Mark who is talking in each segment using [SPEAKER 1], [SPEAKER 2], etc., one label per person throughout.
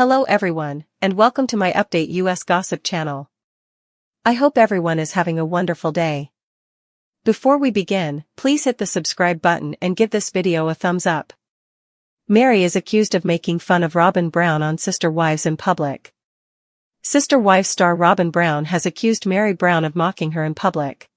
[SPEAKER 1] Hello everyone, and welcome to my Update US Gossip channel. I hope everyone is having a wonderful day. Before we begin, please hit the subscribe button and give this video a thumbs up. Meri is accused of making fun of Robyn Brown on Sister Wives in public. Sister Wives star Robyn Brown has accused Meri Brown of mocking her in public.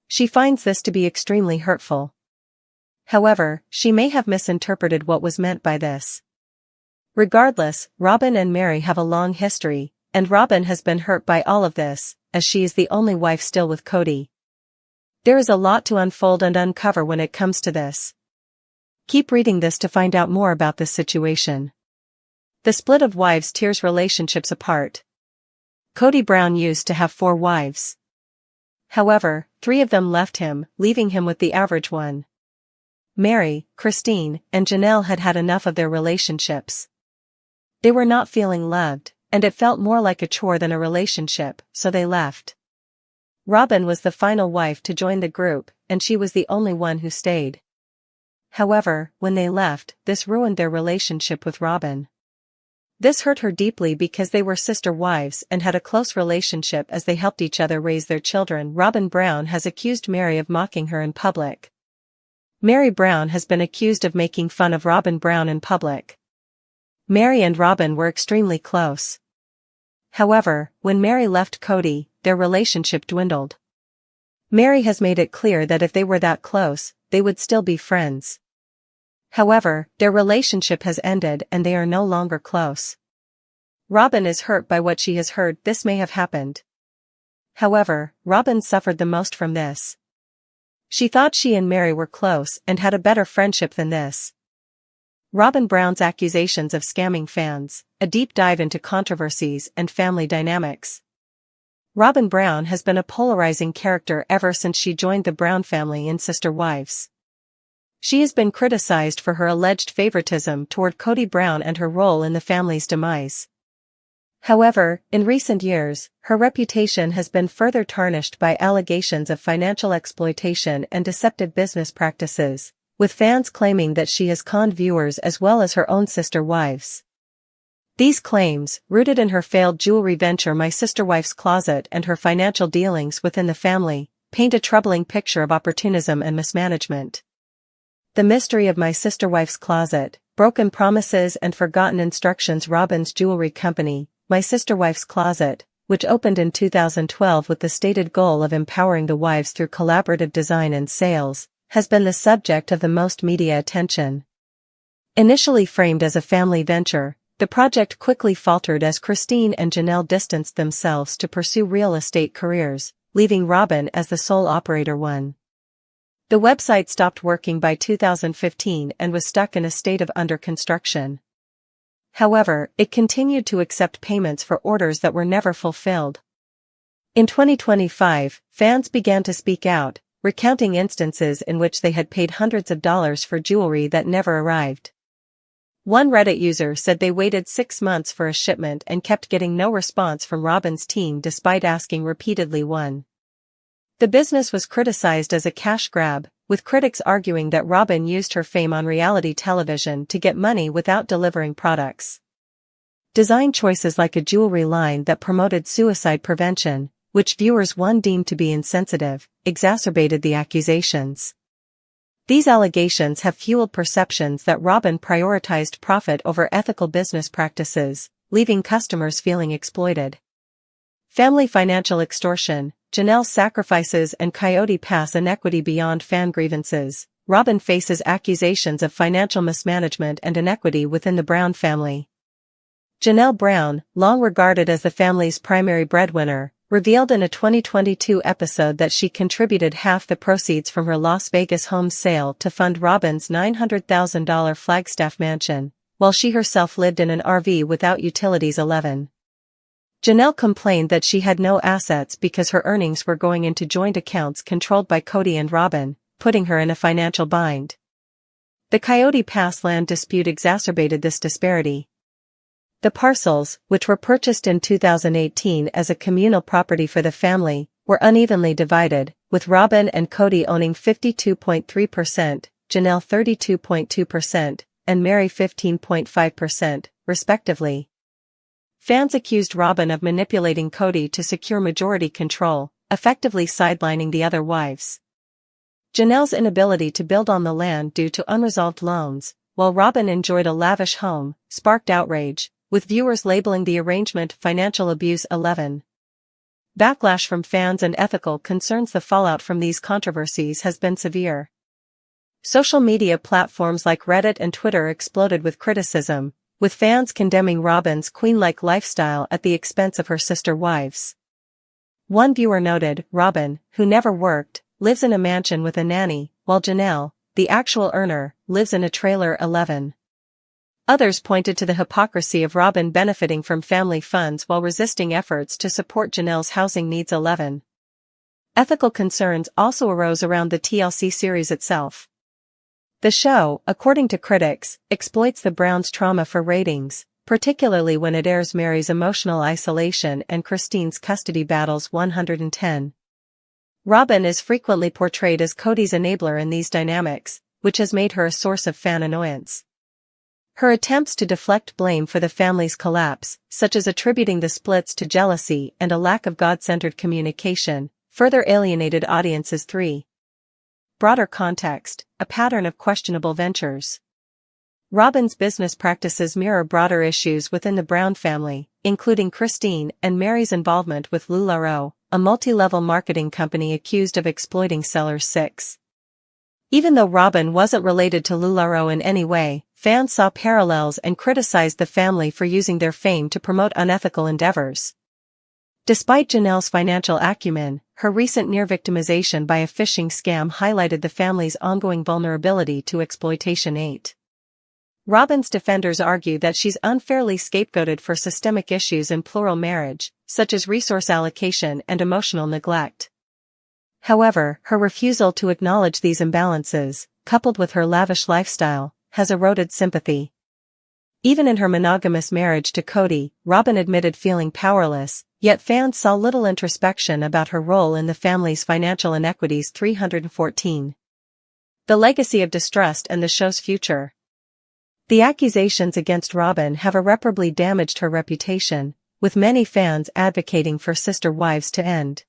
[SPEAKER 1] She finds this to be extremely hurtful. However, she may have misinterpreted what was meant by this. Regardless, Robyn and Meri have a long history, and Robyn has been hurt by all of this, as she is the only wife still with Kody. There is a lot to unfold and uncover when it comes to this. Keep reading this to find out more about this situation. The split of wives tears relationships apart. Kody Brown used to have 4 wives. However, 3 of them left him, leaving him with the average one. Meri, Christine, and Janelle had had enough of their relationships. They were not feeling loved, and it felt more like a chore than a relationship, so they left. Robyn was the final wife to join the group, and she was the only one who stayed. However, when they left, this ruined their relationship with Robyn. This hurt her deeply because they were sister wives and had a close relationship as they helped each other raise their children. Robyn Brown has accused Meri of mocking her in public. Meri Brown has been accused of making fun of Robyn Brown in public. Meri and Robyn were extremely close. However, when Meri left Kody, their relationship dwindled. Meri has made it clear that if they were that close, they would still be friends. However, their relationship has ended and they are no longer close. Robyn is hurt by what she has heard this may have happened. However, Robyn suffered the most from this. She thought she and Meri were close and had a better friendship than this. Robyn Brown's accusations of scamming fans, a deep dive into controversies and family dynamics. Robyn Brown has been a polarizing character ever since she joined the Brown family in Sister Wives. She has been criticized for her alleged favoritism toward Kody Brown and her role in the family's demise. However, in recent years, her reputation has been further tarnished by allegations of financial exploitation and deceptive business practices, with fans claiming that she has conned viewers as well as her own sister wives. These claims, rooted in her failed jewelry venture My Sister Wife's Closet and her financial dealings within the family, paint a troubling picture of opportunism and mismanagement. The mystery of My Sister Wife's Closet, broken promises and forgotten instructions. Robyn's jewelry company, My Sister Wife's Closet, which opened in 2012 with the stated goal of empowering the wives through collaborative design and sales, has been the subject of the most media attention. Initially framed as a family venture, the project quickly faltered as Christine and Janelle distanced themselves to pursue real estate careers, leaving Robyn as the sole operator one. The website stopped working by 2015 and was stuck in a state of under construction. However, it continued to accept payments for orders that were never fulfilled. In 2025, fans began to speak out, recounting instances in which they had paid hundreds of dollars for jewelry that never arrived. One Reddit user said they waited 6 months for a shipment and kept getting no response from Robyn's team despite asking repeatedly. The business was criticized as a cash grab, with critics arguing that Robyn used her fame on reality television to get money without delivering products. Design choices like a jewelry line that promoted suicide prevention, which viewers deemed to be insensitive, exacerbated the accusations. These allegations have fueled perceptions that Robyn prioritized profit over ethical business practices, leaving customers feeling exploited. Family financial extortion, Janelle's sacrifices and Kody pass inequity beyond fan grievances. Robyn faces accusations of financial mismanagement and inequity within the Brown family. Janelle Brown, long regarded as the family's primary breadwinner, revealed in a 2022 episode that she contributed half the proceeds from her Las Vegas home sale to fund Robyn's $900,000 Flagstaff mansion, while she herself lived in an RV without utilities. Janelle complained that she had no assets because her earnings were going into joint accounts controlled by Kody and Robyn, putting her in a financial bind. The Kody Pass land dispute exacerbated this disparity. The parcels, which were purchased in 2018 as a communal property for the family, were unevenly divided, with Robyn and Kody owning 52.3%, Janelle 32.2%, and Meri 15.5%, respectively. fans accused Robyn of manipulating Kody to secure majority control, effectively sidelining the other wives. Janelle's inability to build on the land due to unresolved loans, while Robyn enjoyed a lavish home, sparked outrage, with viewers labeling the arrangement financial abuse. 11. Backlash from fans and ethical concerns. The fallout from these controversies has been severe. Social media platforms like Reddit and Twitter exploded with criticism, with fans condemning Robyn's queen-like lifestyle at the expense of her sister wives. One viewer noted, Robyn, who never worked, lives in a mansion with a nanny, while Janelle, the actual earner, lives in a trailer. 11. Others pointed to the hypocrisy of Robyn benefiting from family funds while resisting efforts to support Janelle's housing needs. 11. Ethical concerns also arose around the TLC series itself. The show, according to critics, exploits the Browns' trauma for ratings, particularly when it airs Meri's emotional isolation and Christine's custody battles. 110. Robyn is frequently portrayed as Kody's enabler in these dynamics, which has made her a source of fan annoyance. Her attempts to deflect blame for the family's collapse, such as attributing the splits to jealousy and a lack of God-centered communication, further alienated audiences. 3. Broader context, a pattern of questionable ventures. Robyn's business practices mirror broader issues within the Brown family, including Christine and Meri's involvement with LuLaRoe, a multi-level marketing company accused of exploiting sellers. 6. Even though Robyn wasn't related to LuLaRoe in any way, fans saw parallels and criticized the family for using their fame to promote unethical endeavors. Despite Janelle's financial acumen, her recent near-victimization by a phishing scam highlighted the family's ongoing vulnerability to exploitation. 8. Robyn's defenders argue that she's unfairly scapegoated for systemic issues in plural marriage, such as resource allocation and emotional neglect. However, her refusal to acknowledge these imbalances, coupled with her lavish lifestyle, has eroded sympathy. Even in her monogamous marriage to Kody, Robyn admitted feeling powerless, yet fans saw little introspection about her role in the family's financial inequities. 314. The legacy of distrust and the show's future. The accusations against Robyn have irreparably damaged her reputation, with many fans advocating for sister wives to end.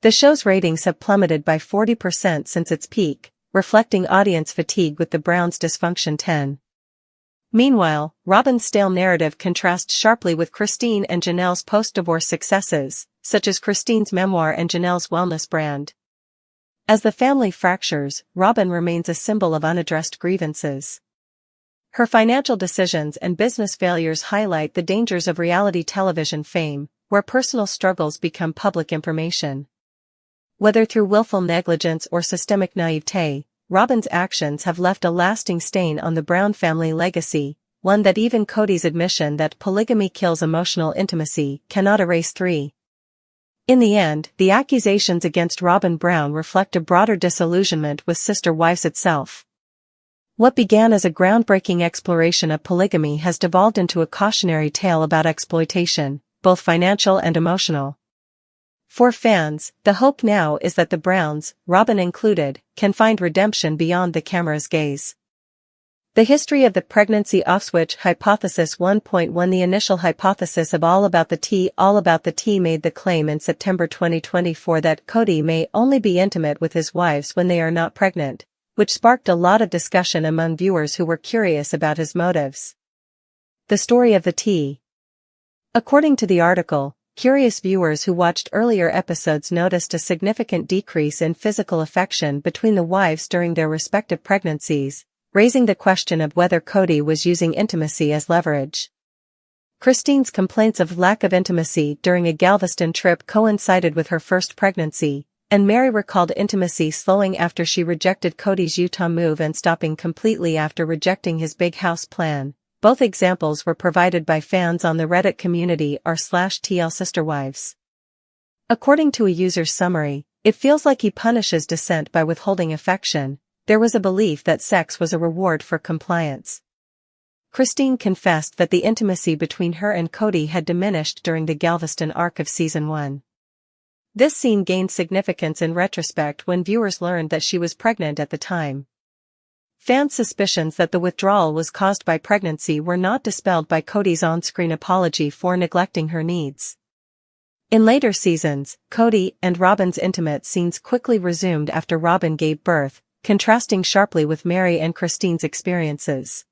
[SPEAKER 1] The show's ratings have plummeted by 40% since its peak, reflecting audience fatigue with the Browns' dysfunction. 10. Meanwhile, Robyn's stale narrative contrasts sharply with Christine and Janelle's post-divorce successes, such as Christine's memoir and Janelle's wellness brand. As the family fractures, Robyn remains a symbol of unaddressed grievances. Her financial decisions and business failures highlight the dangers of reality television fame, where personal struggles become public information. Whether through willful negligence or systemic naivete, Robyn's actions have left a lasting stain on the Brown family legacy, one that even Kody's admission that polygamy kills emotional intimacy cannot erase. 3. In the end, the accusations against Robyn Brown reflect a broader disillusionment with sister wives itself. What began as a groundbreaking exploration of polygamy has devolved into a cautionary tale about exploitation, both financial and emotional. For fans, the hope now is that the Browns, Robyn included, can find redemption beyond the camera's gaze. The history of the pregnancy off-switch hypothesis. 1.1 The initial hypothesis of All About the Tea made the claim in September 2024 that Kody may only be intimate with his wives when they are not pregnant, which sparked a lot of discussion among viewers who were curious about his motives. The story of the tea. According to the article, curious viewers who watched earlier episodes noticed a significant decrease in physical affection between the wives during their respective pregnancies, raising the question of whether Kody was using intimacy as leverage. Christine's complaints of lack of intimacy during a Galveston trip coincided with her first pregnancy, and Meri recalled intimacy slowing after she rejected Kody's Utah move and stopping completely after rejecting his big house plan. Both examples were provided by fans on the Reddit community r/TL sisterwives. According to a user's summary, it feels like he punishes dissent by withholding affection. There was a belief that sex was a reward for compliance. Christine confessed that the intimacy between her and Kody had diminished during the Galveston arc of Season 1. This scene gained significance in retrospect when viewers learned that she was pregnant at the time. Fans' suspicions that the withdrawal was caused by pregnancy were not dispelled by Kody's on-screen apology for neglecting her needs. In later seasons, Kody and Robyn's intimate scenes quickly resumed after Robyn gave birth, contrasting sharply with Meri and Christine's experiences.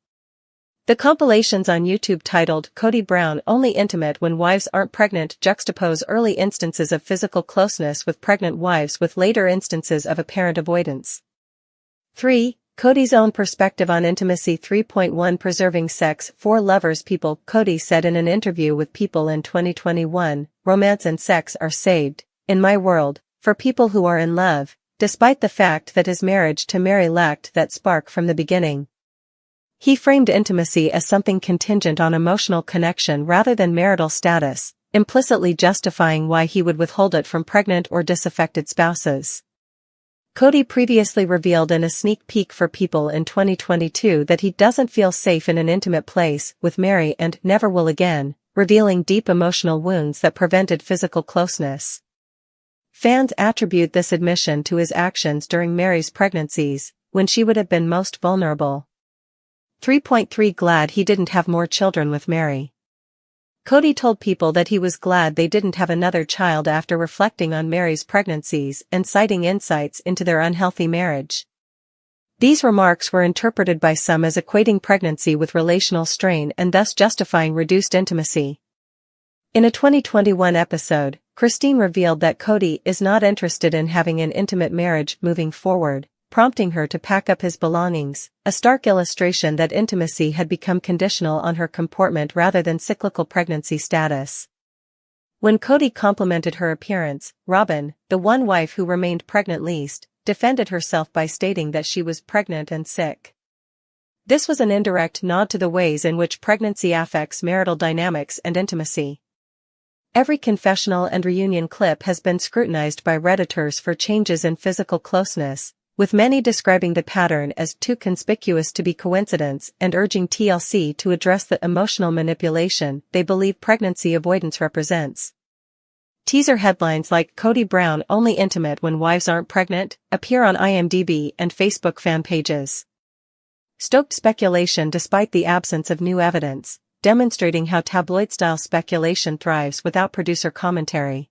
[SPEAKER 1] The compilations on YouTube titled Kody Brown Only Intimate When Wives Aren't Pregnant juxtapose early instances of physical closeness with pregnant wives with later instances of apparent avoidance. 3. Kody's own perspective on intimacy. 3.1 Preserving sex for lovers. People. Kody said in an interview with People in 2021, "Romance and sex are saved, in my world, for people who are in love," despite the fact that his marriage to Meri lacked that spark from the beginning. He framed intimacy as something contingent on emotional connection rather than marital status, implicitly justifying why he would withhold it from pregnant or disaffected spouses. Kody previously revealed in a sneak peek for People in 2022 that he doesn't feel safe in an intimate place with Meri and never will again, revealing deep emotional wounds that prevented physical closeness. Fans attribute this admission to his actions during Meri's pregnancies, when she would have been most vulnerable. 3.3 Glad he didn't have more children with Meri. Kody told People that he was glad they didn't have another child after reflecting on Meri's pregnancies and citing insights into their unhealthy marriage. These remarks were interpreted by some as equating pregnancy with relational strain and thus justifying reduced intimacy. In a 2021 episode, Christine revealed that Kody is not interested in having an intimate marriage moving forward, prompting her to pack up his belongings, a stark illustration that intimacy had become conditional on her comportment rather than cyclical pregnancy status. When Kody complimented her appearance, Robyn, the one wife who remained pregnant least, defended herself by stating that she was pregnant and sick. This was an indirect nod to the ways in which pregnancy affects marital dynamics and intimacy. Every confessional and reunion clip has been scrutinized by Redditors for changes in physical closeness, with many describing the pattern as too conspicuous to be coincidence and urging TLC to address the emotional manipulation they believe pregnancy avoidance represents. Teaser headlines like Kody Brown Only Intimate When Wives Aren't Pregnant appear on IMDb and Facebook fan pages. Stoked speculation despite the absence of new evidence, demonstrating how tabloid-style speculation thrives without producer commentary.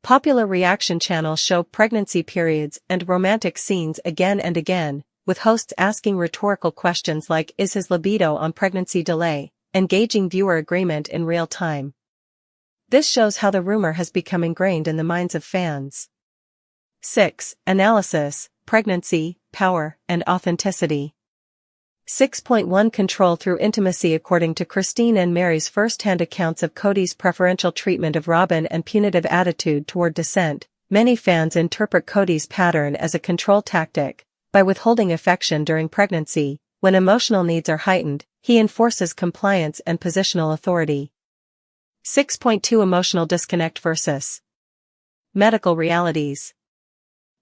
[SPEAKER 1] Popular reaction channels show pregnancy periods and romantic scenes again and again, with hosts asking rhetorical questions like "Is his libido on pregnancy delay?" and gauging viewer agreement in real time. This shows how the rumor has become ingrained in the minds of fans. 6. Analysis, Pregnancy, Power, and Authenticity. 6.1 Control through intimacy. According to Christine and Meri's first-hand accounts of Kody's preferential treatment of Robyn and punitive attitude toward dissent, many fans interpret Kody's pattern as a control tactic. By withholding affection during pregnancy, when emotional needs are heightened, he enforces compliance and positional authority. 6.2 Emotional disconnect versus medical realities.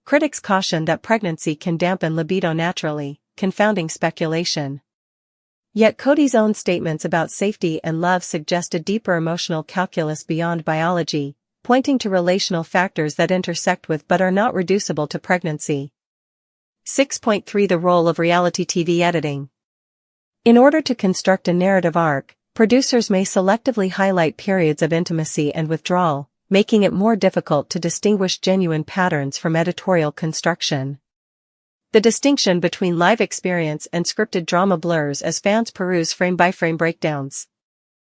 [SPEAKER 1] Critics caution that pregnancy can dampen libido naturally, confounding speculation. Yet Kody's own statements about safety and love suggest a deeper emotional calculus beyond biology, pointing to relational factors that intersect with but are not reducible to pregnancy. 6.3 The role of reality TV editing. In order to construct a narrative arc, producers may selectively highlight periods of intimacy and withdrawal, making it more difficult to distinguish genuine patterns from editorial construction. The distinction between live experience and scripted drama blurs as fans peruse frame-by-frame breakdowns.